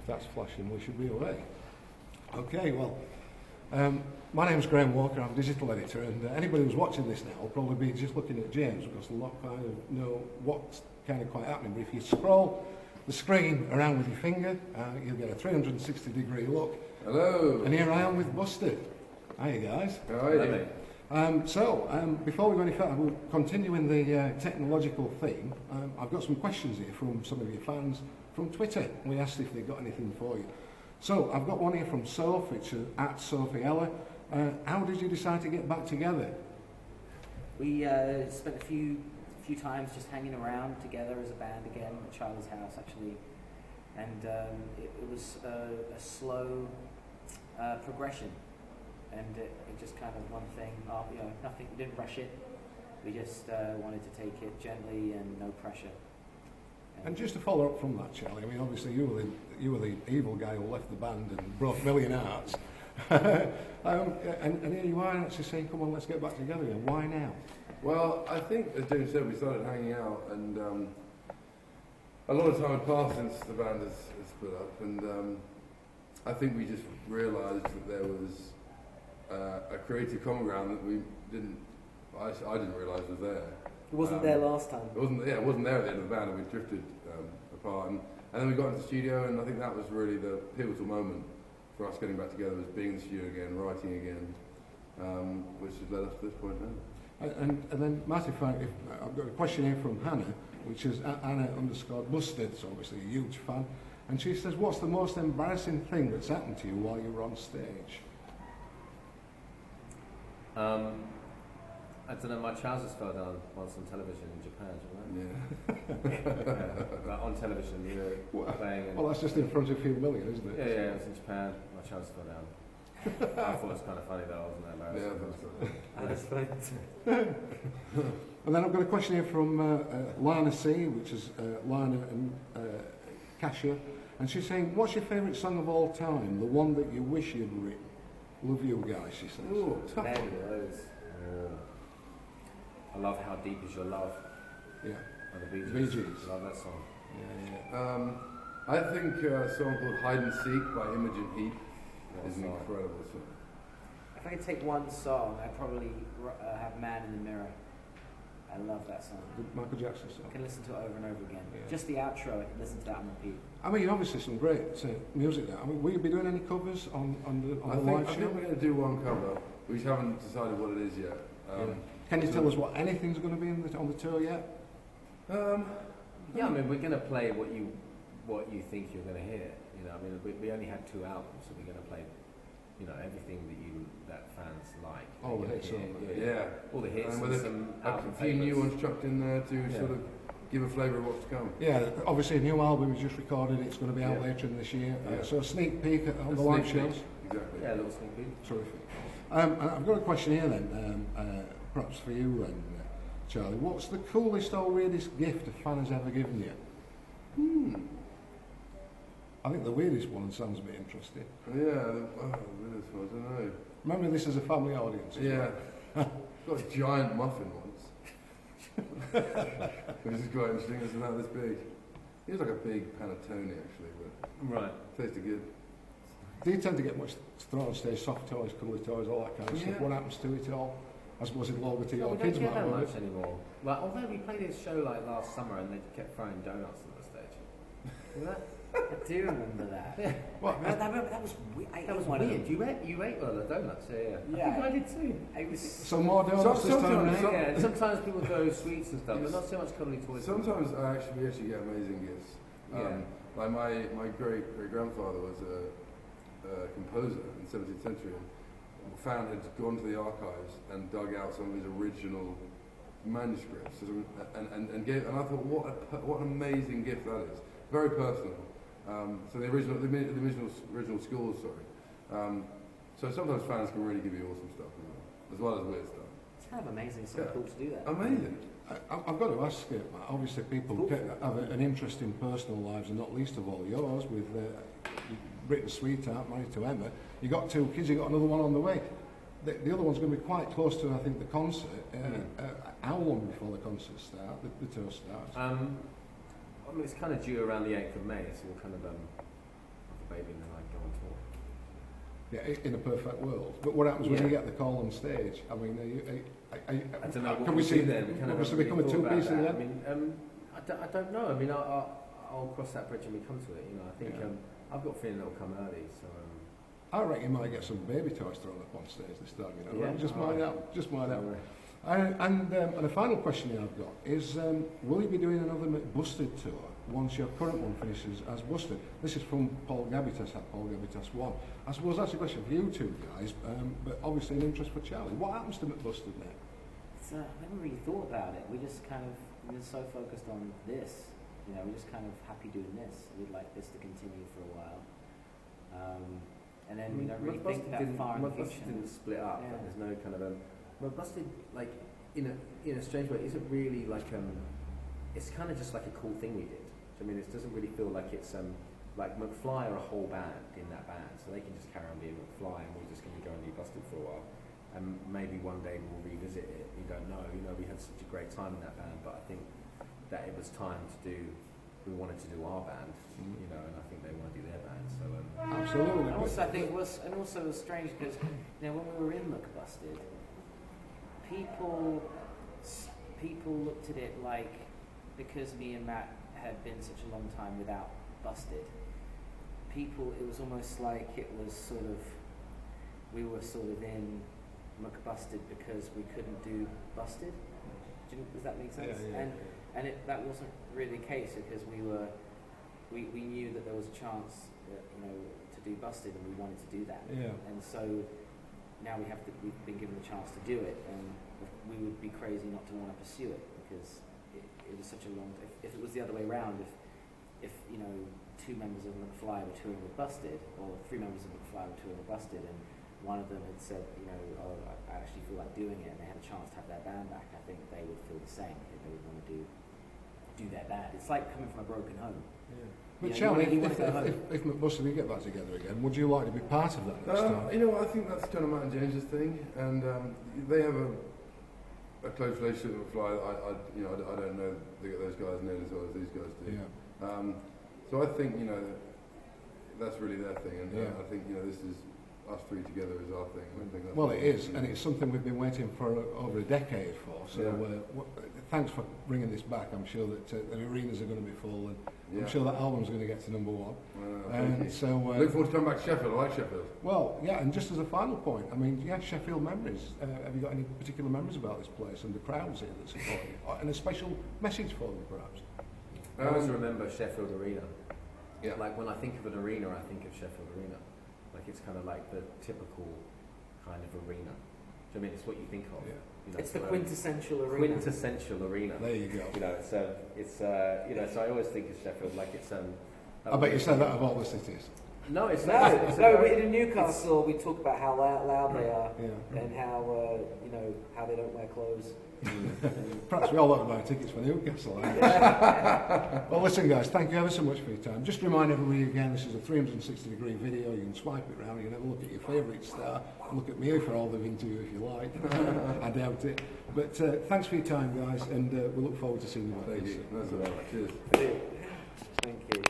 if that's flashing, we should be away. Okay, well, my name's Graham Walker, I'm a digital editor, and anybody who's watching this now will probably be just looking at James, because a lot kind of know what's kind of quite happening. But if you scroll the screen around with your finger, you'll get a 360-degree look. Hello. And here I am with Busted. Hiya, guys. How are you? Before we go any further, we'll continue in the technological theme. I've got some questions here from some of your fans from Twitter. We asked if they got anything for you. So I've got one here from Soph, which is at Sophiella. How did you decide to get back together? We spent a few times just hanging around together as a band again at Charlie's house, actually, and it was a slow progression. And it just kind of one thing, nothing, we didn't rush it. We just wanted to take it gently and no pressure. And just to follow up from that, Charlie, I mean, obviously you were the evil guy who left the band and broke a million hearts. and here you are actually saying, come on, let's get back together again. Why now? Well, I think, as James said, we started hanging out, and a lot of time had passed since the band has split up, and I think we just realised that there was a creative common ground that I didn't realise was there. It wasn't there last time. It wasn't there at the end of the band, and we drifted apart. And then we got into the studio, and I think that was really the pivotal moment for us getting back together, was being in the studio again, writing again, which has led us to this point now. And then, Matthew, I've got a question here from Hannah, which is Anna_Busted, so obviously a huge fan. And she says, what's the most embarrassing thing that's happened to you while you were on stage? I don't know, my trousers fell down once on television in Japan, do you know? Yeah. But on television, you were playing. And well, that's just in front of a few million, isn't it? Yeah, it was in Japan. My trousers fell down. I thought it was kind of funny though, wasn't it? Yeah, That's funny. And then I've got a question here from Lana C, which is Lana and Kasia. And she's saying, what's your favourite song of all time? The one that you wish you'd written? Love You Guys, she says. Ooh, tough There one. it goes. I love How Deep Is Your Love. Yeah. By the Bee Bee Gees. Gees. Love that song. Yeah. I think a song called Hide and Seek by Imogen Heap is an song. incredible song. If I could take one song, I'd probably have Man in the Mirror. I love that song. The Michael Jackson song. I can listen to it over and over again. Yeah. Just the outro, I can listen to that on repeat. I mean, obviously some great music there. I mean, will you be doing any covers on the live I show? think we're going to do one cover. We just haven't decided what it is yet. Can you tell us what anything's going to be on the tour yet? Yeah, I mean, we're going to play what you think you're going to hear. You know, I mean, we only had 2 albums, so we're going to play, you know, everything that fans like. All the hits, Yeah. All the hits And and with some a album few new favourites. ones chucked in there to sort of give a flavour of what's to come. Yeah, obviously a new album is just recorded. It's going to be out Yeah. later in this year. Yeah. So a sneak peek on A the live sneak shows. peek. Exactly. Yeah, a little sneak peek. Terrific. And I've got a question here then, perhaps for you and Charlie. What's the coolest or weirdest gift a fan has ever given you? I think the weirdest one sounds a bit interesting. Yeah, the weirdest one, I don't know. Remember, this is a family audience. as Yeah. well. Got a giant muffin once. Which is quite interesting, it's about this big. It was like a big panettone actually, but Right. tasted good. Do you tend to get much thrown on stage, soft toys, cuddly toys, all that kind of stuff? Yeah. What happens to it all? I suppose it longer to No, your we don't kids get might that love much it. anymore. Like, although we played this show like last summer and they kept throwing donuts on the stage. Remember that? I do remember that. Yeah. Well, That was weird. That was weird. You ate all the donuts, yeah. Yeah. I think I did too. It was so more donuts this time sometimes- round? Yeah, and sometimes people go sweets and stuff, but Yes. not so much cuddly toys. Sometimes we actually get amazing gifts. Like my great grandfather was a composer in the 17th century and had gone to the archives and dug out some of his original manuscripts and gave, and I thought what an amazing gift that is. Very personal. So the original scores, sorry. So sometimes fans can really give you awesome stuff as well as weird stuff. It's kind of amazing. It's so cool to do that. Amazing. I've got to ask you, obviously people have an interest in personal lives, and not least of all yours, with Britain's sweetheart, married to Emma. You got 2 kids, you got another one on the way. The other one's going to be quite close to, I think, the concert. How long before the concert starts, the tour starts? I mean, it's kind of due around the 8th of May, so we'll kind of baby, and then I'd go on tour. Yeah, in a perfect world. But what happens when you get the call on stage? I mean, I don't know. Can we see there? We kind of obviously become a two-piece in the end? I mean, I don't know. I mean, I'll cross that bridge when we come to it. You know, I think I've got a feeling it'll come early. So. I reckon you might get some baby toys thrown up on stage this time. You know, Yeah, just mind out. Right. And a final question I've got is, will you be doing another McBusted tour once your current one finishes as Busted? This is from Paul Gabitas at Paul Gabitas 1. I suppose that's a question for you two guys, but obviously an interest for Charlie. What happens to McBusted now? I never really thought about it. We just kind of, we've been so focused on this. You know, we're just kind of happy doing this. We'd like this to continue for a while. And then we don't really think that far in the future. Didn't split up. Yeah. Like, there's no kind of McBusted, like in a strange way, isn't really like it's kind of just like a cool thing we did. I mean, it doesn't really feel like it's like McFly are a whole band in that band, so they can just carry on being McFly, and we're just going to go and do Busted for a while. And maybe one day we'll revisit it. You don't know. You know, we had such a great time in that band, but I think that it was time to do. We wanted to do our band, you know, and I think they want to do their band. So absolutely. And also, I think it was strange because you know when we were in McBusted, people looked at it like because me and Matt had been such a long time without Busted. It was almost like it was sort of we were sort of in McBusted because we couldn't do Busted. Does that make sense? Yeah. And that wasn't really the case because we knew that there was a chance, to do Busted, and we wanted to do that. Yeah. And so now we've been given the chance to do it, and we would be crazy not to want to pursue it because it was such a long. If it was the other way around, if two members of McFly were touring with Busted, or three members of McFly were touring with Busted, and one of them had said, I actually feel like doing it, and they had a chance to have their band back, I think they would feel the same. I think they would want to do their band. It's like coming from a broken home. Yeah. But Charlie, if McBusted did get back together again, would you like to be part of that next time? You know, I think that's kind of Matt and James's thing, and they have a close relationship with McFly. I don't know those guys nearly as well as these guys do. Yeah. So I think that's really their thing, and I think this is us three together is our thing. I think that's Well, it is, and it's something we've been waiting for over a decade for. So thanks for bringing this back. I'm sure that the arenas are going to be full, and I'm sure that album's going to get to number one. So look forward to coming back to Sheffield. I like Sheffield. Well, yeah, and just as a final point, I mean, Sheffield memories. Have you got any particular memories about this place and the crowds here that support you, and a special message for them, perhaps? I always remember Sheffield Arena. Yeah. Like when I think of an arena, I think of Sheffield Arena. Like it's kind of like the typical kind of arena. Do you mean it's what you think of? Yeah. It's the quintessential arena. Quintessential arena. There you go. So I always think of Sheffield like it's I bet you said that of all the cities. No, it's no. not. But in Newcastle, we talk about how loud they are and how how they don't wear clothes. Perhaps we all ought to buy tickets for Newcastle. Well, listen, guys, thank you ever so much for your time. Just to remind everybody again, this is a 360-degree video. You can swipe it around. You can have a look at your favourite star. Look at me for all the interview if you like. I doubt it. But thanks for your time, guys, and we look forward to seeing you. Thank you. That's all right. Cheers. Thank you.